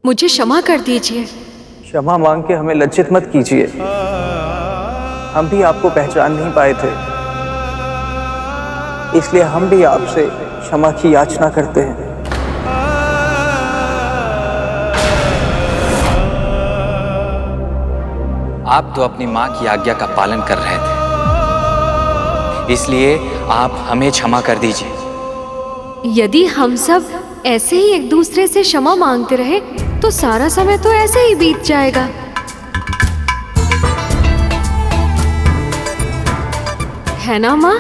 मुझे क्षमा कर दीजिए। क्षमा मांग के हमें लज्जित मत कीजिए। हम भी आपको पहचान नहीं पाए थे, इसलिए हम भी आपसे क्षमा की याचना करते हैं। आप तो अपनी माँ की आज्ञा का पालन कर रहे थे, इसलिए आप हमें क्षमा कर दीजिए। यदि हम सब ऐसे ही एक दूसरे से क्षमा मांगते रहे तो सारा समय तो ऐसे ही बीत जाएगा। है ना माँ?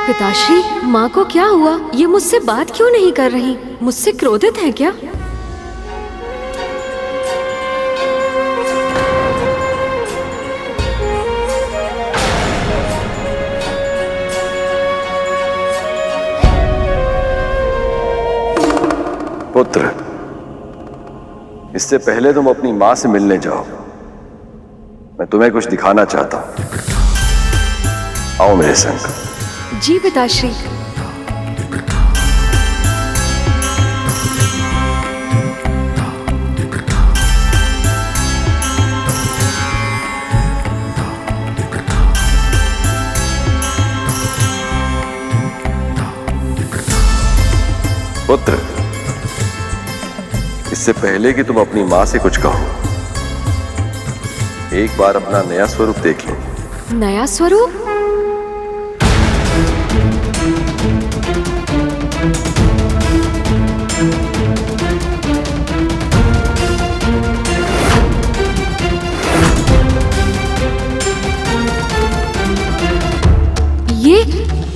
पिताश्री, माँ को क्या हुआ? ये मुझसे बात क्यों नहीं कर रही? मुझसे क्रोधित है क्या? पुत्र, इससे पहले तुम अपनी माँ से मिलने जाओ, मैं तुम्हें कुछ दिखाना चाहता हूं। आओ मेरे संग। जी पिताश्री। पुत्र, इससे पहले कि तुम अपनी माँ से कुछ कहो, एक बार अपना नया स्वरूप देख लो। नया स्वरूप?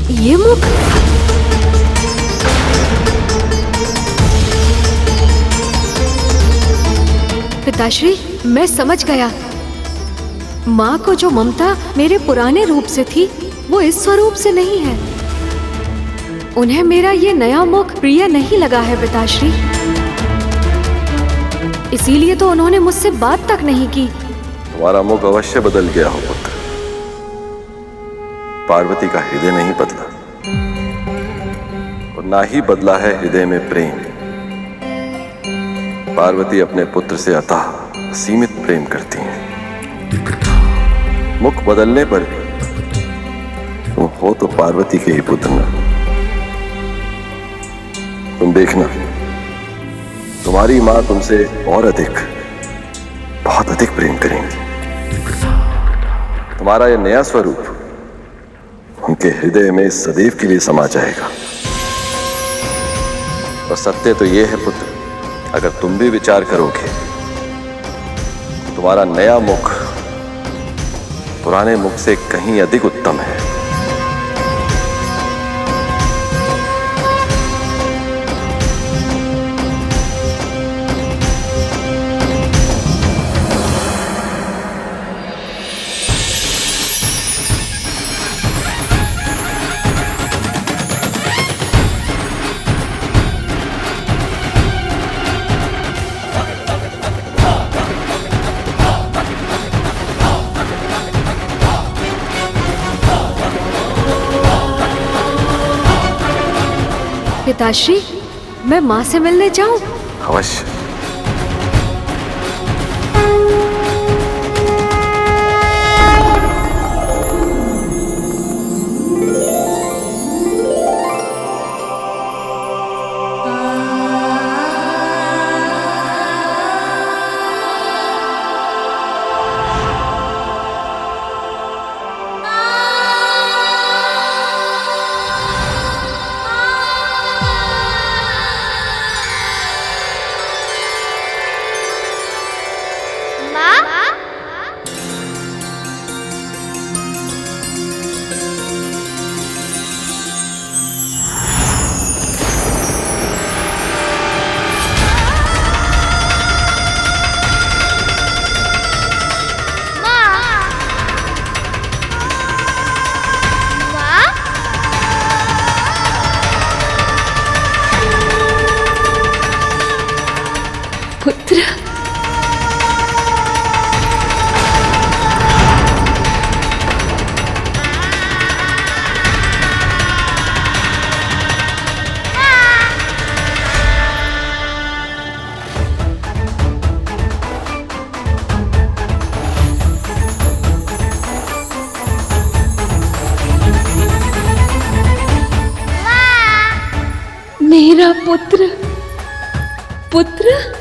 ये मुख? पिताश्री, मैं समझ गया। माँ को जो ममता मेरे पुराने रूप से थी, वो इस स्वरूप से नहीं है। उन्हें मेरा ये नया मुख प्रिय नहीं लगा है पिताश्री, इसीलिए तो उन्होंने मुझसे बात तक नहीं की। तुम्हारा मुख अवश्य बदल गया हो पुत्र, पार्वती का हृदय नहीं बदला, और ना ही बदला है हृदय में प्रेम। पार्वती अपने पुत्र से अथाह सीमित प्रेम करती हैं। मुख बदलने पर भी तुम हो तो पार्वती के ही पुत्र न। तुम देखना, तुम्हारी मां तुमसे और अधिक, बहुत अधिक प्रेम करेंगी। तुम्हारा यह नया स्वरूप उनके हृदय में सदैव के लिए समा जाएगा। और सत्य तो यह है पुत्र, अगर तुम भी विचार करोगे, तुम्हारा नया मुख पुराने मुख से कहीं अधिक उत्तम है। पिताश्री, मैं माँ से मिलने जाऊं? अवश्य। मेरा पुत्र, पुत्र।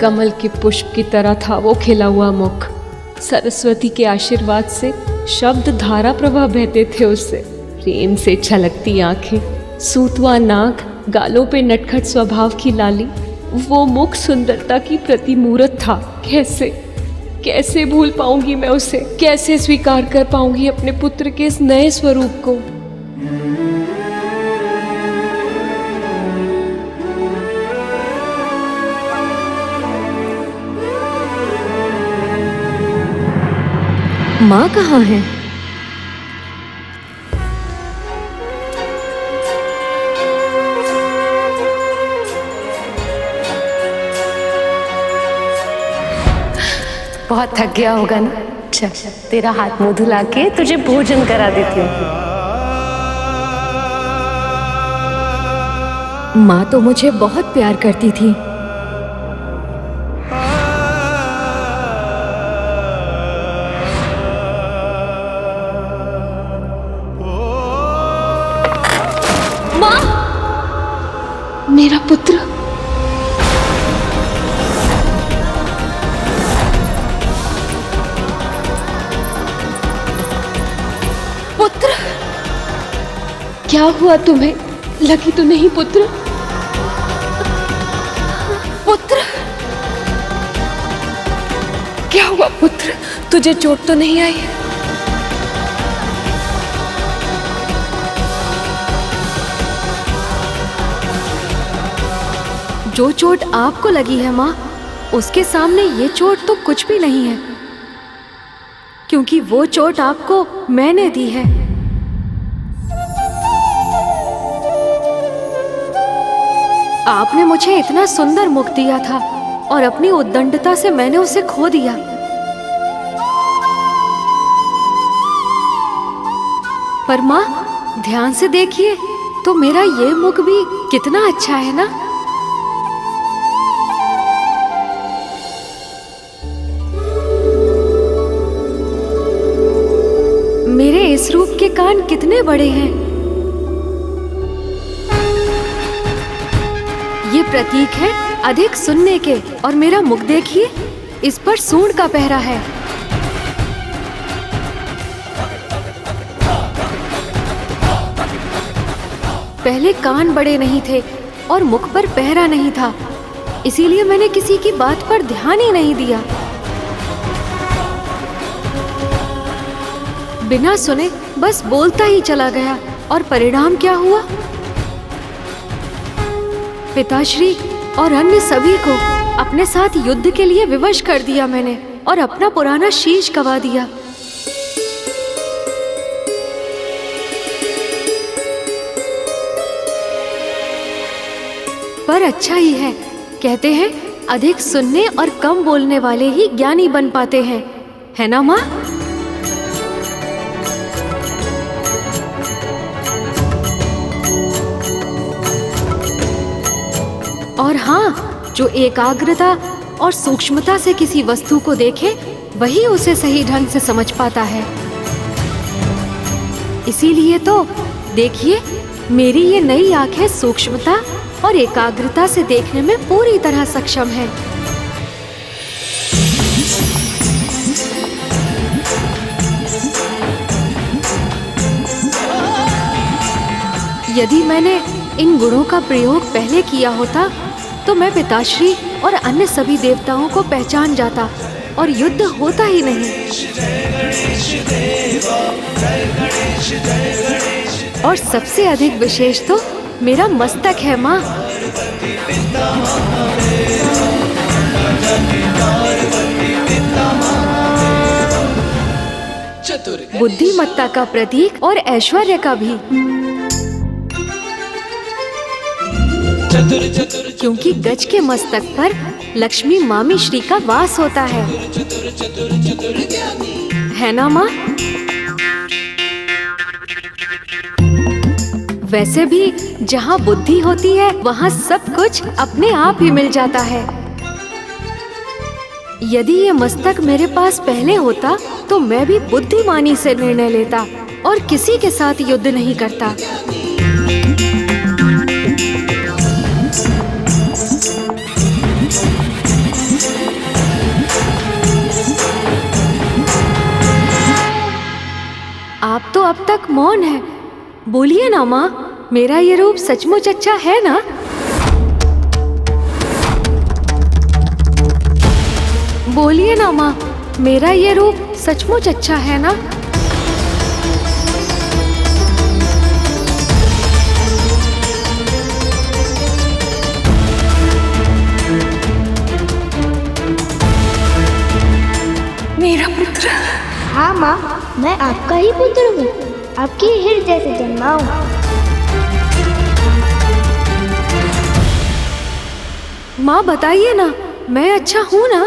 कमल के पुष्प की तरह था वो खिला हुआ मुख। सरस्वती के आशीर्वाद से शब्द धारा प्रवाह बहते थे उससे। प्रेम से छलकती आंखें, सूतवा नाक, गालों पे नटखट स्वभाव की लाली। वो मुख सुंदरता की प्रतिमूर्त था। कैसे कैसे भूल पाऊंगी मैं उसे? कैसे स्वीकार कर पाऊंगी अपने पुत्र के इस नए स्वरूप को? माँ कहाँ है? बहुत थक गया होगा ना? चल तेरा हाथ मुंह धुला के तुझे भोजन करा देती हूँ। माँ तो मुझे बहुत प्यार करती थी। मेरा पुत्र, पुत्र, क्या हुआ तुम्हें? लगी तो नहीं पुत्र? पुत्र, क्या हुआ पुत्र? तुझे चोट तो नहीं आई? जो चोट आपको लगी है माँ, उसके सामने ये चोट तो कुछ भी नहीं है, क्योंकि वो चोट आपको मैंने दी है। आपने मुझे इतना सुंदर मुख दिया था और अपनी उद्दंडता से मैंने उसे खो दिया। पर माँ, ध्यान से देखिए तो मेरा ये मुख भी कितना अच्छा है ना? मेरे इस रूप के कान कितने बड़े हैं। ये प्रतीक है अधिक सुनने के। और मेरा मुख देखिए, इस पर सूंड का पहरा है। पहले कान बड़े नहीं थे और मुख पर पहरा नहीं था, इसीलिए मैंने किसी की बात पर ध्यान ही नहीं दिया। बिना सुने बस बोलता ही चला गया और परिणाम क्या हुआ? पिताश्री और अन्य सभी को अपने साथ युद्ध के लिए विवश कर दिया मैंने और अपना पुराना शीश गवा दिया। पर अच्छा ही है, कहते हैं अधिक सुनने और कम बोलने वाले ही ज्ञानी बन पाते हैं, है ना माँ? और हाँ, जो एकाग्रता और सूक्ष्मता से किसी वस्तु को देखे वही उसे सही ढंग से समझ पाता है। इसीलिए तो देखिए, मेरी ये नई आंखें सूक्ष्मता और एकाग्रता से देखने में पूरी तरह सक्षम है। यदि मैंने इन गुणों का प्रयोग पहले किया होता तो मैं पिताश्री और अन्य सभी देवताओं को पहचान जाता और युद्ध होता ही नहीं। और सबसे अधिक विशेष तो मेरा मस्तक है माँ। बुद्धिमत्ता का प्रतीक और ऐश्वर्य का भी, क्योंकि गज के मस्तक पर लक्ष्मी मामी श्री का वास होता है ना माँ? वैसे भी जहाँ बुद्धि होती है वहाँ सब कुछ अपने आप ही मिल जाता है। यदि ये मस्तक मेरे पास पहले होता तो मैं भी बुद्धिमानी से निर्णय लेता और किसी के साथ युद्ध नहीं करता। आप तो अब तक मौन है, बोलिए ना माँ, मेरा ये रूप सचमुच अच्छा है ना? बोलिए ना माँ, मेरा ये रूप सचमुच अच्छा है ना? मेरा पुत्र। हाँ माँ, मैं आपका ही पुत्र हूँ, आपके हृदय से जन्मा हूँ। माँ बताइए ना, मैं अच्छा हूँ ना?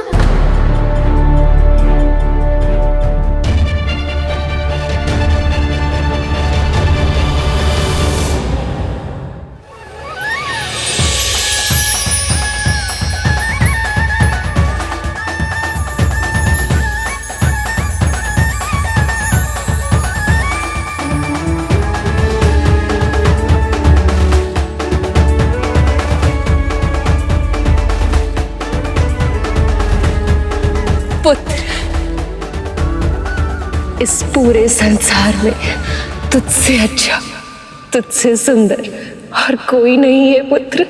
पुत्र, इस पूरे संसार में तुझसे अच्छा, तुझसे सुंदर और कोई नहीं है पुत्र।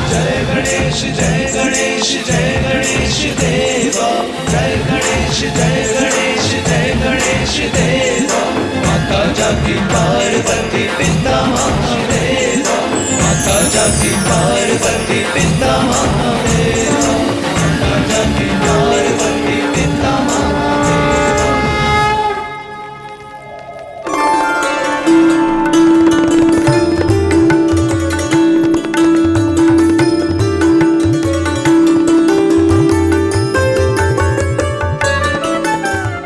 जय गणेश जय गणेश जय गणेश देवा, जय गणेश जय गणेश जय गणेश देवा। माता जाकी पार्वती पिता महादेवा, माता जाकी पार्वती पिता महादेवा, माता जाकी पार्वती पिता महादेवा।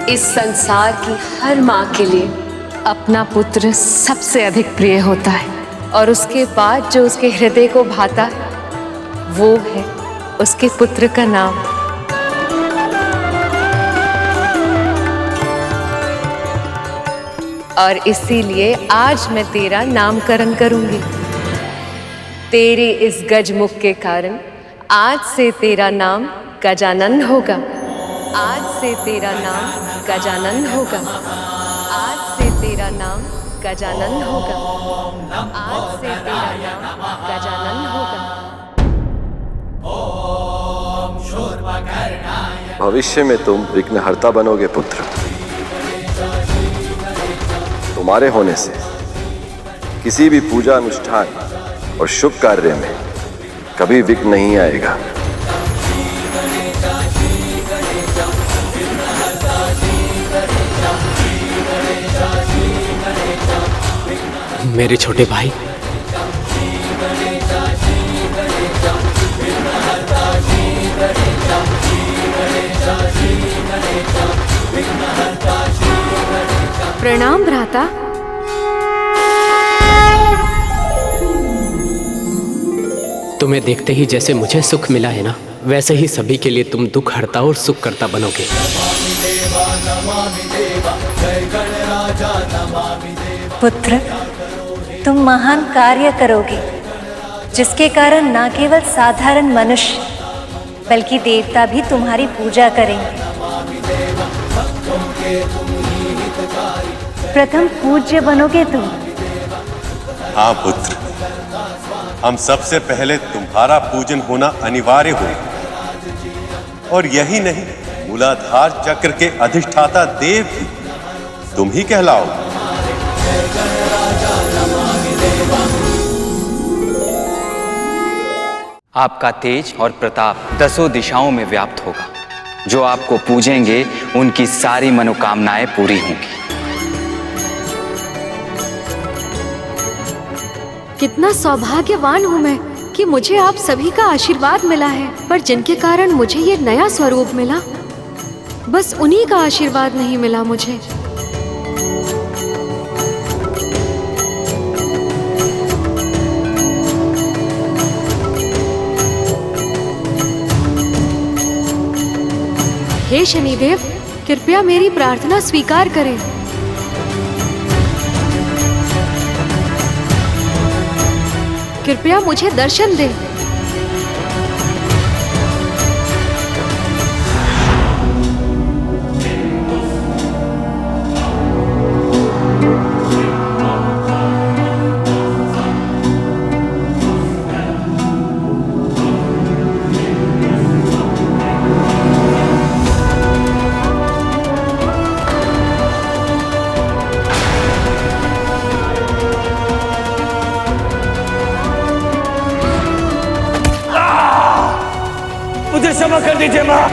इस संसार की हर माँ के लिए अपना पुत्र सबसे अधिक प्रिय होता है, और उसके बाद जो उसके हृदय को भाता है वो है उसके पुत्र का नाम। और इसीलिए आज मैं तेरा नामकरण करूंगी। तेरे इस गजमुख के कारण आज से तेरा नाम गजानन होगा। आज से तेरा नाम गजानन होगा। आज से तेरा नाम गजानन होगा। आज से तेरा नाम गजानन होगा। भविष्य में तुम विघ्नहर्ता बनोगे पुत्र। तुम्हारे होने से किसी भी पूजा अनुष्ठान और शुभ कार्य में कभी विघ्न नहीं आएगा। मेरे छोटे भाई, प्रणाम भ्राता। तुम्हें देखते ही जैसे मुझे सुख मिला है ना, वैसे ही सभी के लिए तुम दुख हरता और सुख करता बनोगे। पुत्र, तुम महान कार्य करोगे। जिसके कारण न केवल साधारण मनुष्य बल्कि देवता भी तुम्हारी पूजा करेंगे। प्रथम पूज्य बनोगे तुम। हाँ पुत्र, हम सबसे पहले तुम्हारा पूजन होना अनिवार्य होगा। और यही नहीं, मूलाधार चक्र के अधिष्ठाता देव भी तुम ही कहलाओ। आपका तेज और प्रताप 10 दिशाओं में व्याप्त होगा। जो आपको पूजेंगे उनकी सारी मनोकामनाएं पूरी होंगी। कितना सौभाग्यवान हूँ मैं कि मुझे आप सभी का आशीर्वाद मिला है। पर जिनके कारण मुझे ये नया स्वरूप मिला, बस उन्हीं का आशीर्वाद नहीं मिला मुझे। हे शनिदेव, कृपया मेरी प्रार्थना स्वीकार करें। कृपया मुझे दर्शन दें। मुझे क्षमा कर दीजिए माँ।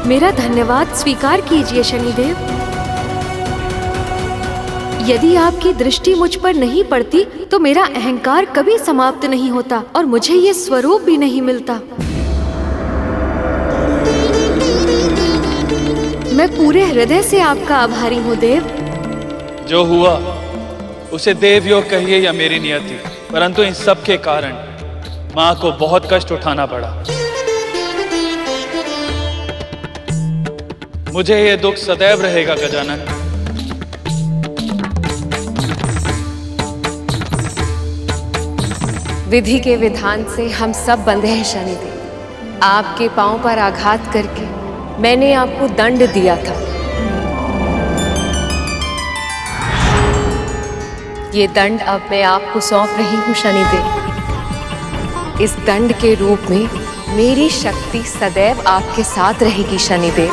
मेरा धन्यवाद स्वीकार कीजिए शनिदेव। यदि आपकी दृष्टि मुझ पर नहीं पड़ती तो मेरा अहंकार कभी समाप्त नहीं होता और मुझे ये स्वरूप भी नहीं मिलता। मैं पूरे हृदय से आपका आभारी हूँ देव। जो हुआ उसे देव योग कहिए या मेरी नियति, परंतु इन सब के कारण माँ को बहुत कष्ट उठाना पड़ा। मुझे ये दुख सदैव रहेगा गजानन। विधि के विधान से हम सब बंधे हैं शनिदेव। आपके पांव पर आघात करके मैंने आपको दंड दिया था। ये दंड अब मैं आपको सौंप रही हूँ शनिदेव। इस दंड के रूप में मेरी शक्ति सदैव आपके साथ रहेगी शनिदेव।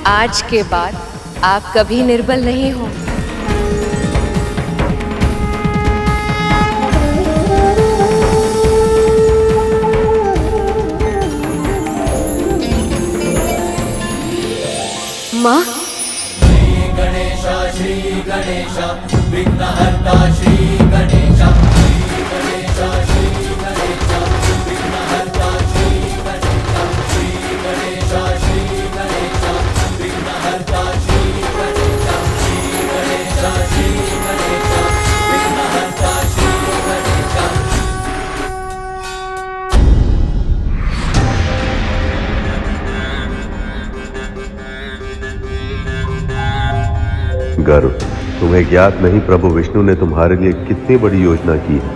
आज के बाद आप कभी निर्बल नहीं हो। माँ, श्री गणेश विघ्नहर्ता श्री गणेश, श्री गणेश श्री गणेश विघ्नहर्ता श्री गणेश, श्री गणेश श्री गणेश विघ्नहर्ता श्री गणेश, श्री गणेश श्री गणेश विघ्नहर्ता श्री गणेश। गर्व, तुम्हें ज्ञात नहीं प्रभु विष्णु ने तुम्हारे लिए कितनी बड़ी योजना की है।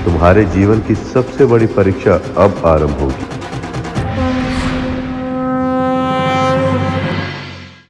तुम्हारे जीवन की सबसे बड़ी परीक्षा अब आरंभ होगी।